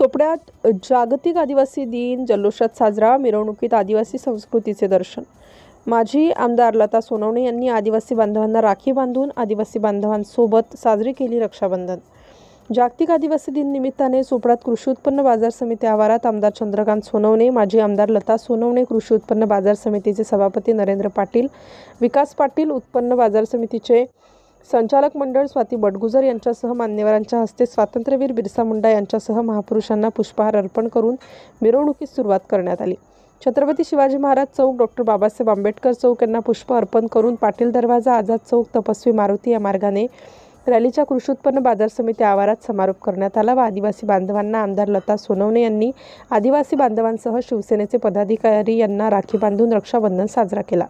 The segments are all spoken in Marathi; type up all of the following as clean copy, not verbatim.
चोपड्यात जागतिक आदिवासी दिन जल्लोषात साजरा, मिरवणुकीत आदिवासी संस्कृतीचे दर्शन। माजी आमदार लता सोनवणे यांनी आदिवासी बांधवांना राखी बांधून आदिवासी बांधवांसोबत साजरी केली रक्षाबंधन। जागतिक आदिवासी दिन निमित्ताने चोपड्यात कृषी उत्पन्न बाजार समिती आवारात आमदार चंद्रकांत सोनवणे, माजी आमदार लता सोनवणे, कृषी उत्पन्न बाजार समितीचे सभापती नरेंद्र पाटील, विकास पाटील, उत्पन्न बाजार समितीचे संचालक मंडळ स्वाती बडगुजर यांच्यासह मान्यवरांच्या हस्ते स्वातंत्र्यवीर बिरसा मुंडा यांच्यासह महापुरुषांना पुष्पहार अर्पण करून मिरवणुकीस सुरुवात करण्यात आली। छत्रपती शिवाजी महाराज चौक, डॉक्टर बाबासाहेब आंबेडकर चौक यांना पुष्प अर्पण करून पाटील दरवाजा, आझाद चौक, तपस्वी मारुती या मार्गाने रॅलीच्या कृषी उत्पन्न बाजार समिती आवारात समारोप करण्यात आला व आदिवासी बांधवांना आमदार लता सोनवणे यांनी आदिवासी बांधवांसह शिवसेनेचे पदाधिकारी यांना राखी बांधून रक्षाबंधन साजरा केला।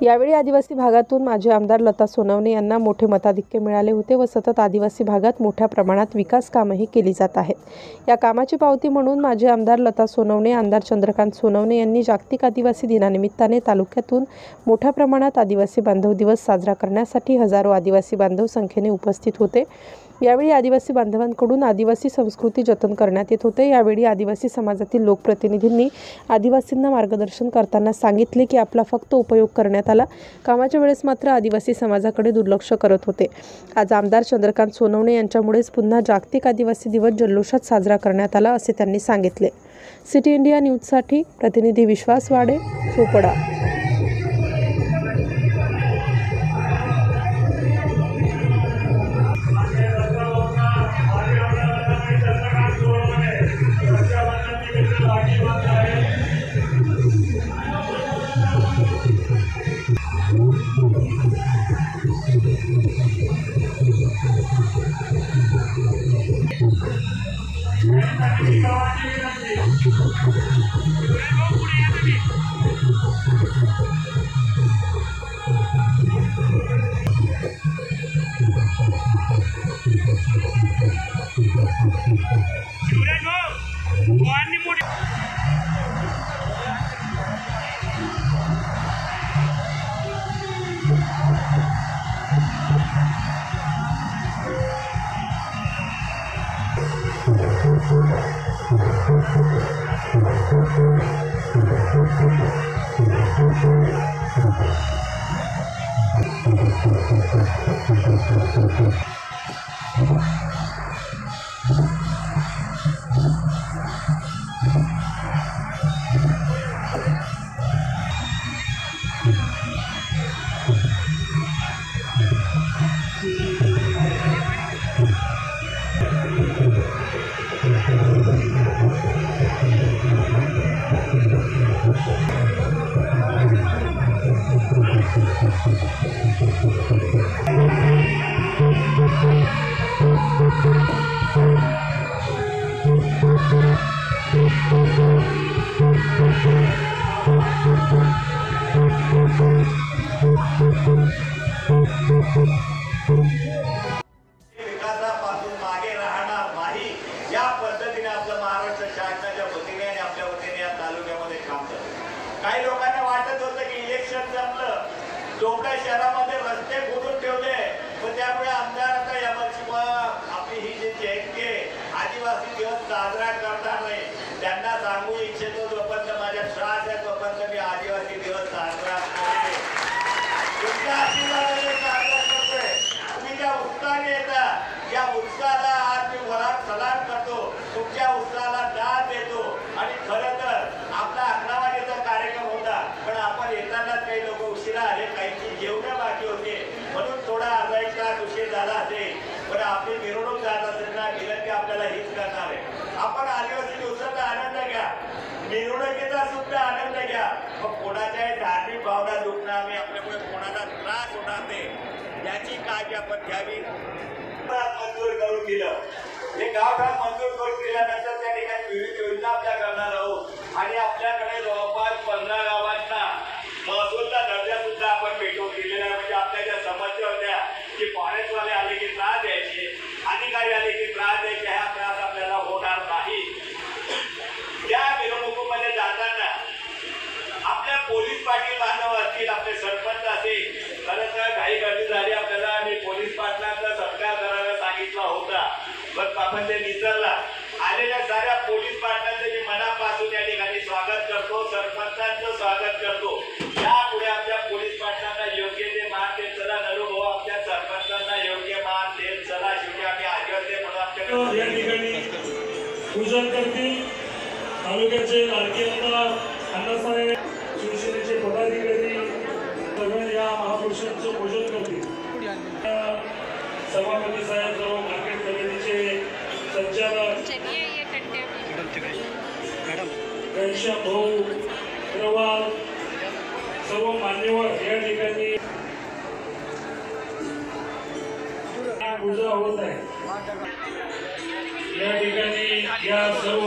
यावेळी आदिवासी भागातून माजी आमदार लता सोनवणे यांना मोठे मताधिक्य मिळाले होते व सतत आदिवासी भागात मोठ्या प्रमाणात विकास कामही केली जात आहेत। या कामाची पावती म्हणून माजी आमदार लता सोनवणे, आमदार चंद्रकांत सोनवणे यांनी जागतिक आदिवासी दिनानिमित्ताने तालुक्यातून मोठ्या प्रमाणात आदिवासी बांधव दिवस साजरा करण्यासाठी हजारो आदिवासी बांधव संख्येने उपस्थित होते। यावेळी आदिवासी बांधवांकडून आदिवासी संस्कृती जतन करण्यात येत होते। यावेळी आदिवासी समाजातील लोकप्रतिनिधींनी आदिवासींना मार्गदर्शन करताना सांगितले की आपला फक्त उपयोग करण्यात आला, कामाच्या वेळेस मात्र आदिवासी समाजाकडे दुर्लक्ष करत होते। आज आमदार चंद्रकांत सोनवणे यांच्यामुळेच पुन्हा जागतिक आदिवासी दिवस जल्लोषात साजरा करण्यात आला असे त्यांनी सांगितले। सिटी इंडिया न्यूजसाठी प्रतिनिधी विश्वास वाडे, चोपडा। विकासापासून मागे राहणार नाही या पद्धतीने आपलं महाराष्ट्र शासनाच्या वतीने आणि आपल्या वतीने या तालुक्यामध्ये काम करतो। काही लोकांना वाटत होतं की इलेक्शन जमलं, चोपडा शहरामध्ये रस्ते खोदून ठेवले, पण त्यामुळे आमदार आता यावर्षी आपली ही जी जयंती आहे आदिवासी दिवस साजरा करणार नाही। त्यांना सांगू इच्छितो जोपर्यंत माझ्या श्वास आहे तोपर्यंत मी आदिवासी दिवस साजरा करेन। तुमच्या आशीर्वादाने साजरा करतोय, तुम्ही ज्या उत्साहाने येता या उत्साहाला आज मी वरात सलाम करतो, तुमच्या उत्साहाला दाद देतो। आणि खरं तर आपला 11 वाजेचा कार्यक्रम होता, पण आपण येतानाच काही लोक उशिरा आले, काहींची जेवणं बाकी होते म्हणून थोडा अर्धा एक तास उशीर झाला असेल। पण आपली मिरवणूक जात असेल ना, विनंती आपल्याला हीच करणार आहे, आपण आदिवासी दिवसाचा आनंद घ्या, मिरवणुकीचा सुद्धा आनंद घ्या, मग कोणाच्याही धार्मिक भावना दुखणार नाही, आपल्यामुळे कोणाला त्रास होणार नाही याची काळजी आपण घ्यावी। मंजूर करून दिलं, हे गावठाण मंजूर करून दिल्यानंतर त्या ठिकाणी विविध योजना आपल्या करणार आहोत आणि आपल्याकडे जवळपास 15 गावांना महसूलचा दर्जा सुद्धा आपण भेटून दिलेला आहे। म्हणजे आपल्या ज्या समस्या होत्या की फॉरेस्टवाले आले की त्रास द्यायचे, अधिकारी आले की त्रास द्यायचे, हा त्रास आपल्याला होणार नाही। या मिरवणुकीमध्ये जाताना आपल्या पोलीस पाटील बांधव असतील, आपले सरपंच असेल, खरं तर घाई गर्दी झाली आपल्याला आणि पोलीस पाटलांचा सत्कार करायला सांगितला होता, पण आपण ते विसरला। आलेल्या साऱ्या पोलीस पाटलांचं मी मनापासून या ठिकाणी स्वागत करतो, सरपंचांचं स्वागत करतो। यापुढे आपल्या पोलीस पाटलांना योग्य ते मान देत चला, नरूभाऊ आपल्या सरपंचांना योग्य मान देत चला। शेवटी आम्ही आदिवासी म्हणून आपल्याकडे या ठिकाणी पूजन करतील तालुक्याचे लाडके आमदार अण्णासाहेब, शिवसेनेचे पदाधिकारी सगळे या महापुरुषांचं पूजन करतील। सभापती साहेब, सर्व मार्केट कमिटीचे संचालक घनश्याम भाऊ अग्रवाल, सर्व मान्यवर या ठिकाणी पूजा होत आहे। या ठिकाणी या सर्व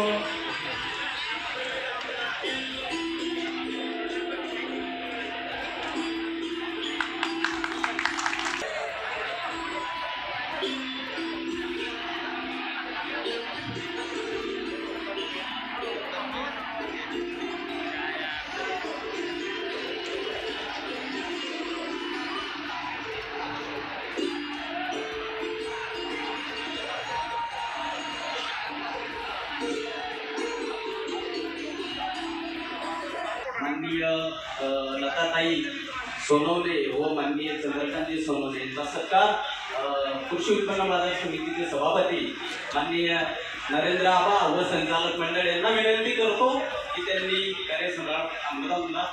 माननीय लताताई सोनवणे व माननीय चंद्रकांतजी सोनवणे यांचा सत्कार कृषी उत्पन्न बाजार समितीचे सभापती माननीय नरेंद्र आबा व संचालक मंडळ यांना विनंती करतो की त्यांनी कार्यसम्राट आमदारांना